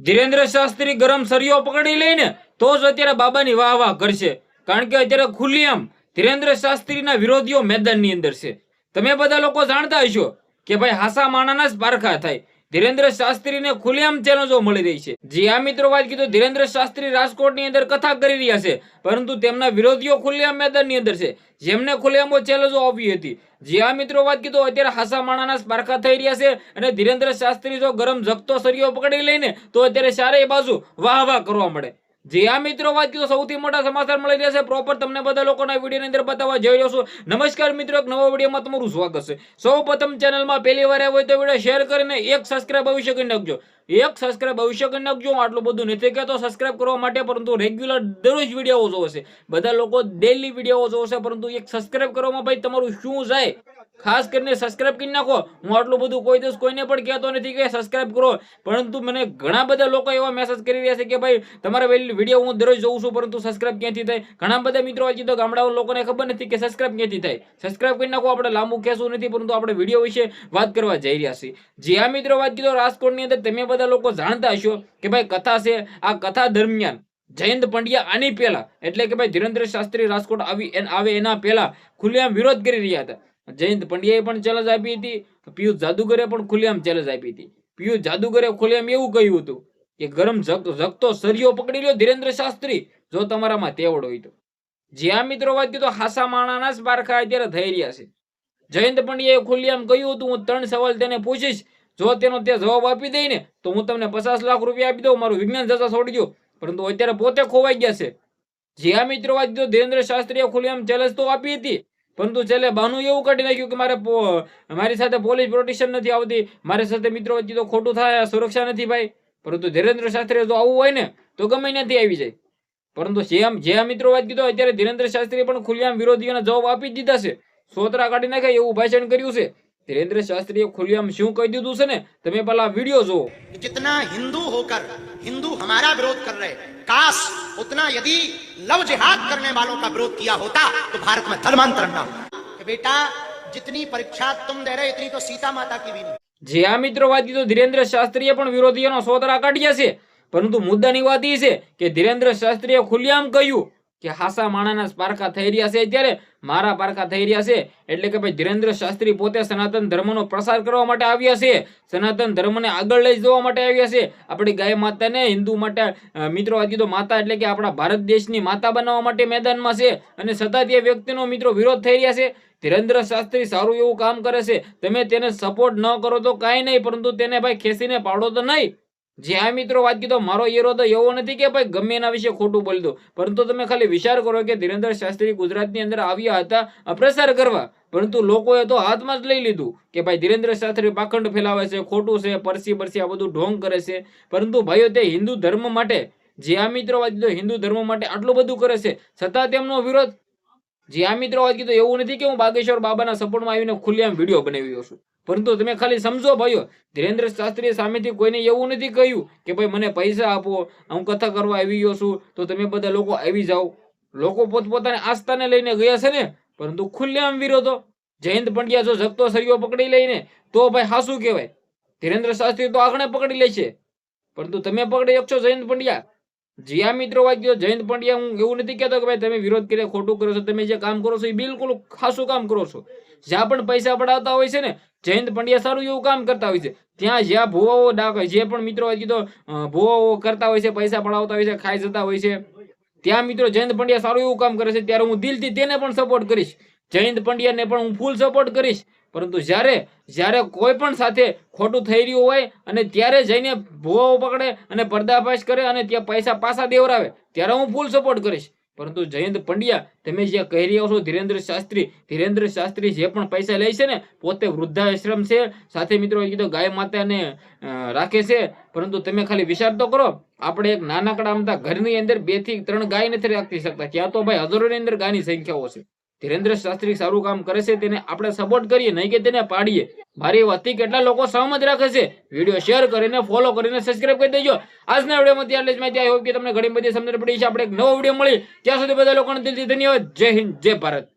ધીરેન્દ્ર શાસ્ત્રી ગરમ સરિયો પકડી લઈને તો જ અત્યારે બાબાની વાહ વાહ કરશે, કારણ કે અત્યારે ખુલ્લેઆમ ધીરેન્દ્ર શાસ્ત્રીના વિરોધીઓ મેદાનની અંદર છે. તમે બધા લોકો જાણતા હશો કે ભાઈ હાસા માણાના જ પારખા થાય. ધીરેન્દ્ર શાસ્ત્રીને ખુલ્લેઆમ ચેલેન્જો મળી રહી છે. જી આ મિત્રો વાત કીધું, ધીરેન્દ્ર શાસ્ત્રી રાજકોટની અંદર કથા કરી રહ્યા છે, પરંતુ તેમના વિરોધીઓ ખુલ્લેઆમ મેદાનની અંદર છે, જેમને ખુલ્લેઆમ ચેલેન્જો આપી હતી. જી આ મિત્રો વાત કીધું, અત્યારે હાસા માણાના પારખા થઈ રહ્યા છે અને ધીરેન્દ્ર શાસ્ત્રી જો ગરમ ઝગતો સરિયો પકડી લઈને તો અત્યારે ચારેય બાજુ વાહ વાહ કરવા મળે. જી આ મિત્રો વાત કીધું, સૌથી મોટા સમાચાર મળી રહ્યા છે પ્રોપર તમને બધા લોકોના વિડીયોની અંદર બતાવવા જઈ રહ્યો છું. નમસ્કાર મિત્રો, એક નવા વિડીયોમાં તમારું સ્વાગત છે. સૌ પ્રથમ ચેનલમાં પહેલી વાર આવ્યો હોય તો વિડીયો શેર કરીને એક સબસ્ક્રાઇબ અવશ્ય કરી નાખજો. એક સબસ્ક્રાઇબ અવશ્ય કરી નાખજો. આટલું બધું નથી કહેતો સબસ્ક્રાઇબ કરવા માટે, પરંતુ રેગ્યુલર દરરોજ વિડીયો જોશે. બધા લોકો ડેલી વિડીયો જોશે, પરંતુ એક સબસ્ક્રાઇબ કરવામાં ભાઈ તમારું શું જાય, ખાસ કરીને સબસ્ક્રાઇબ કરી નાખો. હું આટલું બધું કોઈ દિવસ કોઈને પણ કહેતો નથી કે સબસ્ક્રાઇબ કરો, પરંતુ મને ઘણા બધા લોકો એવા મેસેજ કરી રહ્યા છે કે ભાઈ તમારા વિડીયો હું દરરોજ જોઉં છું, પરંતુ સબસ્ક્રાઇબ ક્યાંથી થાય. ઘણા બધા મિત્રો હજી તો ગામડાઓ લોકોને ખબર નથી કે સબસ્ક્રાઇબ ક્યાંથી થાય. સબસ્ક્રાઇબ કરી નાખો. આપણે લાંબુ કહેશું નથી, પરંતુ આપણે વિડીયો વિશે વાત કરવા જઈ રહ્યા છીએ. જી આ મિત્રો વાત કીધો, રાજકોટની અંદર તમે બધા લોકો જાણતા હશો કે ભાઈ કથા છે. આ કથા દરમિયાન જયંત પંડ્યા આની પહેલા, એટલે કે ભાઈ ધીરેન્દ્ર શાસ્ત્રી રાજકોટ આવે એના પહેલા ખુલ્લેઆમ વિરોધ કરી રહ્યા હતા. જયંત પંડ્યાએ પણ ચેલેન્જ આપી હતી, પિયુષ જાદુગરે પણ ખુલ્લેઆમ ચેલેન્જ આપી હતી. પિયુષ જાદુગરે ખુલ્લેઆમ એવું કહ્યું હતું કે ગરમ ઝગતો સરિયો પકડી લ્યો ધીરેન્દ્ર શાસ્ત્રી, જો તમારામાં તેવડ હોય તો. જ્યાં મિત્રો વાત કીધો, હાસા માણાના જ પારખા અત્યારે થઈ રહ્યા છે. જયંત પંડ્યાએ ખુલ્લેઆમ કહ્યું હતું, હું 3 સવાલ તેને પૂછીશ, જો તેનો તે જવાબ આપી દે ને તો હું તમને 50 લાખ રૂપિયા આપી દઉં, મારું વિજ્ઞાન જતા છોડી દો. પરંતુ અત્યારે પોતે ખોવાઈ ગયા છે. જ્યાં મિત્રો વાત કીધો, ધીરેન્દ્ર શાસ્ત્રીએ ખુલ્લેઆમ ચેલેન્જ તો આપી હતી, પરંતુ છેલ્લે બાનું એવું કાઢી નાખ્યું કે મારી સાથે પોલીસ પ્રોટેક્શન નથી આવતી, મારી સાથે મિત્રો તો ખોટું થાય, સુરક્ષા નથી ભાઈ. પરંતુ ધીરેન્દ્ર શાસ્ત્રી જો આવું હોય ને તો ગમે નથી આવી જાય. પરંતુ જે મિત્રો વાત કીધો, અત્યારે ધીરેન્દ્ર શાસ્ત્રી પણ ખુલ્લેઆમ વિરોધીઓના જવાબ આપી દીધા છે. સોતરા કાઢી નાખે એવું ભાષણ કર્યું છે. ધીરેન્દ્ર શાસ્ત્રીએ ખુલ્લેઆમ શું કહી દીધું છે ને, તમે પહેલા વિડીયો જુઓ. जितना हिंदू होकर हिंदू हमारा विरोध कर रहे, काश उतना यदि लव जिहाद करने वालों का विरोध किया होता तो भारत में धर्मांतरण ना होता. कि बेटा जितनी परीक्षा तुम दे रहे इतनी तो सीता माता की भी नहीं. જે આ મિત્રો વાત કીધું, ધીરેન્દ્ર શાસ્ત્રીએ પણ વિરોધીઓનો સોતરા કાઢ્યા છે, પરંતુ મુદ્દાની વાત એ છે કે ધીરેન્દ્ર શાસ્ત્રીએ ખુલ્લેઆમ કહ્યું કે હાસા માણાના પારખા થઈ રહ્યા છે, અત્યારે મારા પારખા થઈ રહ્યા છે. એટલે કે ભાઈ ધીરેન્દ્ર શાસ્ત્રી પોતે સનાતન ધર્મનો પ્રસાર કરવા માટે આવ્યા છે, સનાતન ધર્મને આગળ લઈ જવા માટે આવ્યા છે, આપણી ગાય માતાને હિન્દુ માટે મિત્રો વાત કીધો, માતા એટલે કે આપણા ભારત દેશની માતા બનાવવા માટે મેદાનમાં છે. અને છતાં તે વ્યક્તિનો મિત્રો વિરોધ થઈ રહ્યા છે. ધીરેન્દ્ર શાસ્ત્રી સારું એવું કામ કરે છે, તમે તેને સપોર્ટ ન કરો તો કાંઈ નહીં, પરંતુ તેને ભાઈ ખેંચીને પાડો તો નહીં. જે આ મિત્રો વાત કીધો, મારો ઈરાદો એવો નથી કે ભાઈ ગમે એના વિશે ખોટું બોલી દો, પરંતુ તમે ખાલી વિચાર કરો કે ધીરેન્દ્ર શાસ્ત્રી ગુજરાતની અંદર આવ્યા હતા પ્રસાર કરવા, પરંતુ લોકોએ તો હાથમાં જ લઈ લીધું કે ભાઈ ધીરેન્દ્ર શાસ્ત્રી પાખંડ ફેલાવે છે, ખોટું છે, પરસી આ બધું ઢોંગ કરે છે. પરંતુ ભાઈઓ તે હિન્દુ ધર્મ માટે, જે આ મિત્રો વાત કીધો હિન્દુ ધર્મ માટે આટલું બધું કરે છે, છતાં તેમનો વિરોધ. જે આ મિત્રો વાત કીધું, એવું નથી કે હું બાગેશ્વર બાબાના સપોર્ટમાં આવીને ખુલ્લેઆમ વિડીયો બનાવ્યો છું, પરંતુ તમે ખાલી સમજો ભાઈઓ, ધીરેન્દ્ર શાસ્ત્રીએ સામેથી કોઈને એવું નથી કહ્યું કે ભાઈ મને પૈસા આપો, હું કથા કરવા આવી ગયો છું તો તમે બધા લોકો આવી જાઓ. લોકો પોતપોતાની આસ્થાને લઈને ગયા છે ને, પરંતુ ખુલ્લેઆમ વિરોધો. જયંત પંડ્યા જો ઝગતો સરિયો પકડી લઈને તો ભાઈ હાસું કહેવાય. ધીરેન્દ્ર શાસ્ત્રી તો આંખણે પકડી લે છે, પરંતુ તમે પકડી શકશો જયંત પંડ્યા? જી આ મિત્રો વાત કીધો, જયંત પંડ્યા હું એવું નથી કહેતો કે ભાઈ તમે વિરોધ કરી ખોટું કરો છો, તમે જે કામ કરો છો એ બિલકુલ ખાસું કામ કરો છો. જ્યાં પણ પૈસા પડાવતા હોય છે ને, જયંત પંડ્યા સારું એવું કામ કરતા હોય છે. ત્યાં જ્યાં ભુવાઓ ડાકે, જે પણ મિત્રો વાત કીધો ભુવાઓ કરતા હોય છે, પૈસા પડાવતા હોય છે, ખાઈ જતા હોય છે, ત્યાં મિત્રો જયંત પંડ્યા સારું એવું કામ કરે છે. ત્યારે હું દિલથી તેને પણ સપોર્ટ કરીશ, જયંત પંડ્યાને પણ હું ફૂલ સપોર્ટ કરીશ. પરંતુ જ્યારે કોઈ પણ સાથે ખોટું થઈ રહ્યું હોય અને ત્યારે જઈને ભુવાઓ પકડે અને પર્દાફાશ કરે અને ત્યાં પૈસા પાછા દેવરાવે, ત્યારે હું ફૂલ સપોર્ટ કરીશ. પરંતુ જયંત પંડ્યા તમે જે કહી રહ્યા છો, ધીરેન્દ્ર શાસ્ત્રી જે પણ પૈસા લે છે ને, પોતે વૃદ્ધાશ્રમ છે, સાથે મિત્રો કીધું ગાય માતાને રાખે છે. પરંતુ તમે ખાલી વિચાર તો કરો, આપણે એક નાનકડા અમથા ઘરની અંદર 2 થી 3 ગાય નથી રાખી શકતા, ત્યાં તો ભાઈ હજારોની અંદર ગાયની સંખ્યાઓ છે. ધીરેન્દ્ર શાસ્ત્રી સારું કામ કરે છે, તેને આપણે સપોર્ટ કરીએ, નહીં કે તેને પાડીએ. મારી વાતથી કેટલા લોકો સહમત રાખે છે? વિડીયો શેર કરીને, ફોલો કરીને, સબસ્ક્રાઇબ કરી દેજો. આજના વિડીયોમાં આટલી જ માહિતી. આઈ હોપ કે તમને ઘણી બધી સમજણ પડી છે. આપણે એક નવો વિડીયો મળી, ત્યાં સુધી બધા લોકોને દિલથી ધન્યવાદ. જય હિન્દ, જય ભારત.